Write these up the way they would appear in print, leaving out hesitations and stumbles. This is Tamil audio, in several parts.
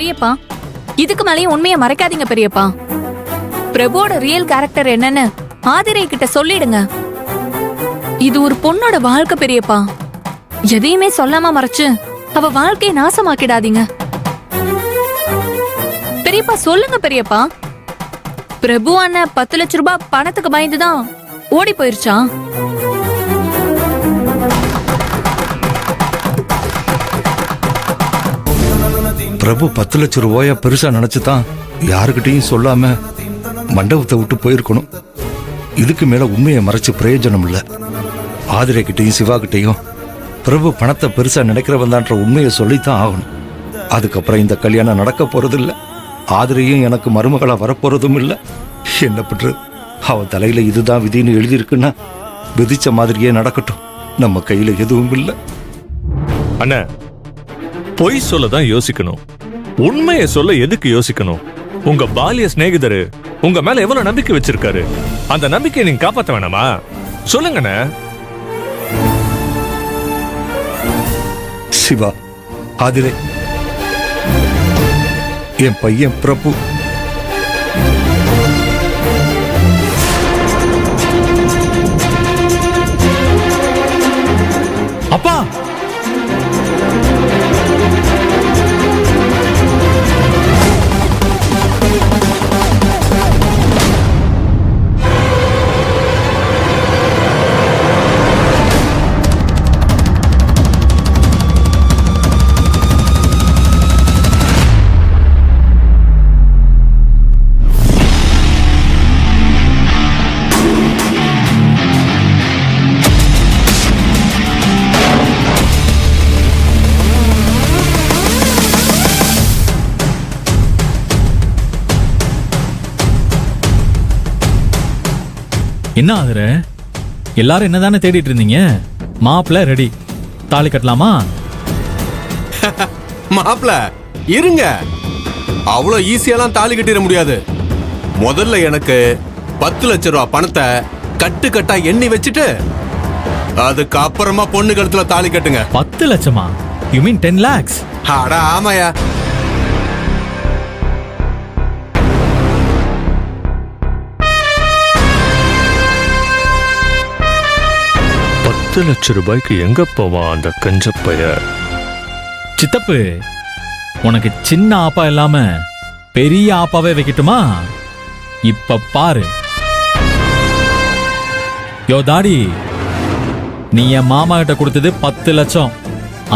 பெரியப்பா, இதுக்கு மேலேயும் உண்மையை மறைக்காதீங்க பெரியப்பா. பிரபுவோட ரியல் கேரக்டர் என்னன்னு ஆதிரை கிட்ட சொல்லிடுங்க. இது ஒரு பொண்ணோட வாழ்க்கை பெரியப்பா. எதையுமே சொல்லாம மறைச்சு அவ வாழ்க்கையை நாசமாக்கிடாதீங்க பெரியப்பா. சொல்லுங்க பெரியப்பா. பிரபு அண்ணன் 10 லட்சம் ரூபாய் பணத்துக்கு பயந்துதான் ஓடி போயிருச்சா? பிரபு 10 லட்சம் ரூபாயா பெருசா நினைச்சுதான் யாருக்கிட்டையும் சொல்லாம மண்டபத்தை விட்டு போயிருக்கணும். இதுக்கு மேல உண்மையை மறைச்சு பிரயோஜனம் இல்ல. ஆதிரை கிட்டையும் சிவா கிட்டையும் பிரபு பணத்தை பெருசா நினைக்கிறவன் தான்ற உண்மையை சொல்லித்தான் ஆகணும். அதுக்கப்புறம் இந்த கல்யாணம் நடக்க போறது இல்ல. ஆதிரையும் எனக்கு மருமகளா வரப்போறதும் இல்ல. என்ன பண்றது? அவ தலையில இதுதான் விதின்னு எழுதியிருக்குன்னா விதிச்ச மாதிரியே நடக்கட்டும். நம்ம கையில எதுவும் இல்ல. அண்ணா, பொய் சொல்லதான் யோசிக்கணும், உண்மையை சொல்ல எதுக்கு யோசிக்கணும்? உங்க பாலிய சிநேகிதரு உங்க மேல எவ்வளவு நம்பிக்கை வச்சிருக்காரு. அந்த நம்பிக்கையை நீங்க காப்பாத்த வேணாமா? சொல்லுங்கண்ணே. சிவா, ஆதிரை, என் பையன் பிரபு அப்பா. என்ன ஆகுற? எல்லாரும் என்னதானே தேடிட்டு இருந்தீங்க? மாப்பிள்ள ரெடி, தாலி கட்டலாமா? மாப்பிள்ள இருங்க, அவ்வளோ ஈஸியெல்லாம் தாலி கட்டிட முடியாது. முதல்ல எனக்கு 10 லட்சம் ரூபாய் பணத்தை கட்டு கட்டா எண்ணி வச்சுட்டு அதுக்கு அப்புறமா பொண்ணு கழுத்துல தாலி கட்டுங்க. 10 லட்சமா? You mean 10 lakhs? அடா ஆமாயா. 10 லட்சம் ரூபாய்க்கு எங்க போவான் அந்த கஞ்சப்பைய? சித்தப்பு, உனக்கு சின்ன ஆப்பா இல்லாம பெரிய ஆப்பாவே வைக்கட்டுமா? இப்ப பாரு. யோ தாடி, நீ என் மாமா கிட்ட கொடுத்தது 10 லட்சம்.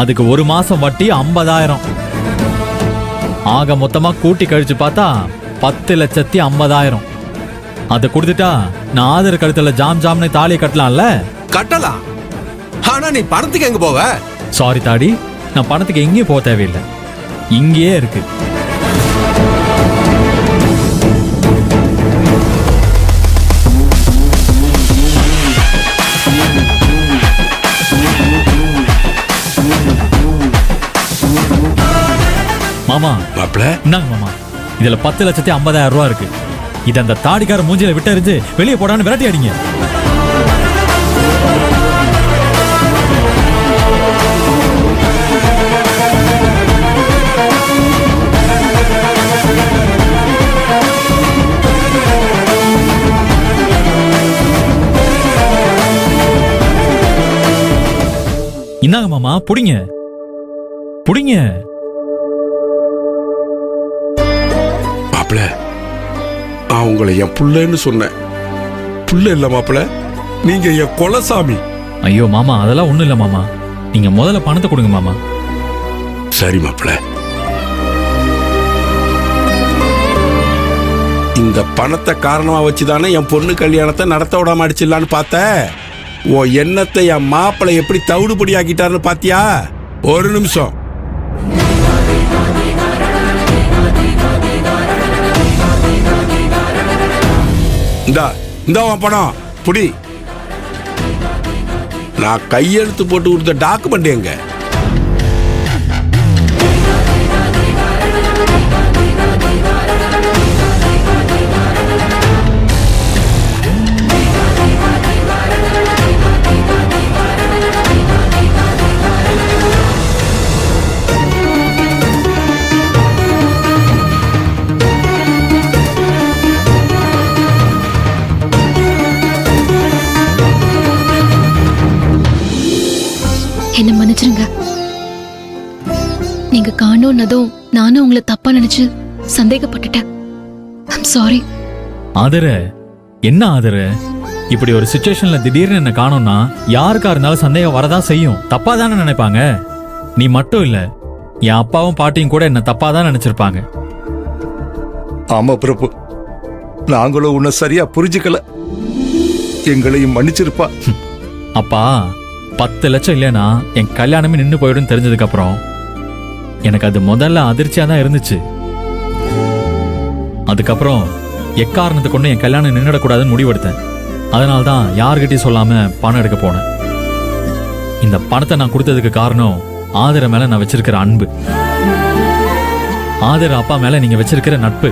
அதுக்கு 1 மாசம் வட்டி 50,000. ஆக மொத்தமா கூட்டி கழிச்சு பார்த்தா 10,50,000. அதை கொடுத்துட்டா நான் ஆதர கழுத்துல ஜாம் ஜாம்னு தாலியை கட்டலாம்ல? கட்டலாம். ஆனா நீ பணத்துக்கு எங்க போவ? சாரி தாடி, நான் பணத்துக்கு எங்கேயும் போக தேவையில்லை, இங்கேயே இருக்கு. மாமா, இந்தாங்க மாமா, இதுல 10,50,000 ரூபா இருக்கு. இது அந்த தாடிக்கார மூஞ்சில விட்டறிஞ்சு வெளியே போடான்னு விரட்டி அடிங்க. இன்னாங்க மாமா, புடிங்க புடிங்க. மாப்பிள, நான் உங்களை என் புள்ளன்னு சொன்னேன். புள்ள இல்ல மாப்பிள, நீங்க என் கொலசாமி. ஐயோ மாமா, அதெல்லாம் ஒண்ணும் இல்ல மாமா, நீங்க முதல்ல பணத்தை கொடுங்க மாமா. சரி மாப்பிள, இந்த பணத்தை காரணமா வச்சுதானே என் பொண்ணு கல்யாணத்தை நடத்த விடாம அடிச்சிடலான்னு பார்த்த. உன் எண்ணத்தை என் மாப்பிளை எப்படி தவிடுபடி ஆக்கிட்டாருன்னு பாத்தியா? ஒரு நிமிஷம். இந்த பணம் புடி. நான் கையெழுத்து போட்டு கொடுத்த டாக்குமெண்ட் எங்க? நீங்க காணோன்னதும் நானும் உங்களை தப்பா நினைச்சு சந்தேகப்பட்டுட்டேன். I'm sorry. ஆதரு, என்ன ஆதரு, இப்படி ஒரு சுச்சுவேஷன்ல திடீர்னு என்ன காணோம்னா யாருக்கா இருந்தாலும் சந்தேகம் வரதான் செய்யும். தப்பா தானே நினைப்பாங்க. நீ மட்டும் இல்ல, என் அப்பாவும் பாட்டியும் கூட என்ன தப்பா தான் நினைச்சிருப்பாங்க. ஆமா பிரபு, நாங்களும் உன்னை சரியா புரிஞ்சுக்கல, எங்களையும் மன்னிச்சிருப்பா. அப்பா 10 லட்சம் இல்லைன்னா என் கல்யாணமே நின்னு போயிடும் தெரிஞ்சதுக்கு அப்புறம் எனக்கு அது முதல்ல அதிர்ச்சியா தான் இருந்துச்சு. அதுக்கப்புறம் எக்காரணத்தை கொண்டு என் கல்யாணம் நின்றுடக்கூடாதுன்னு முடிவெடுத்தேன். அதனால தான் யார்கிட்டயும் சொல்லாம பணம் எடுக்க போனேன். இந்த பணத்தை நான் கொடுத்ததுக்கு காரணம் ஆதர மேல நான் வச்சிருக்கிற அன்பு, ஆதர அப்பா மேல நீங்க வச்சிருக்கிற நட்பு.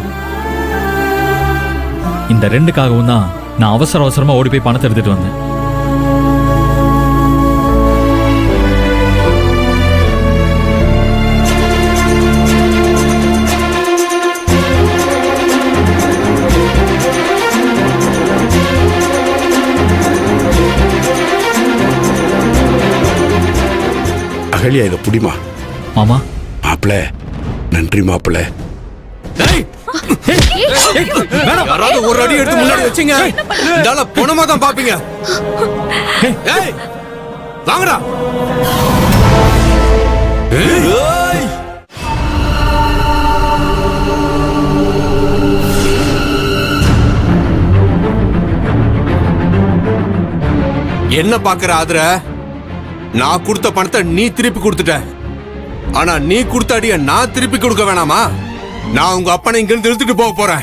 இந்த ரெண்டுக்காகவும் தான் நான் அவசர அவசரமா ஓடி போய் பணத்தை எடுத்துட்டு வந்தேன். அகலியா, இதை புடிமா. மாமா, மாப்பிள, நன்றி மாப்பிள. யாராவது ஒரு அடி எடுத்து முன்னாடி வச்சீங்க, இதால பணமா தான் பாப்பீங்க. ஏய், வாங்கடா. என்ன பாக்குற ஆதர? நான் கொடுத்த பணத்தை நீ திருப்பி கொடுத்துட்ட. ஆனா நீ கொடுத்த அடிய நான் திருப்பி கொடுக்க வேணாமா? நான் உங்க அப்பனை இங்க இருந்து இழுத்துட்டு போக போறேன்.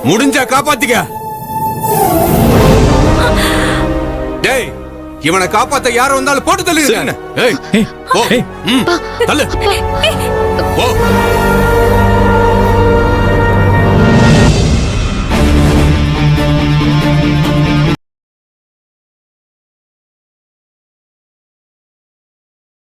முடிஞ்சா காப்பாத்திக்க. டேய், இவனை காப்பாத்த யார வந்தாலும் போட்டு தள்ளுங்க. ஏய், போ. தள்ளு. போ.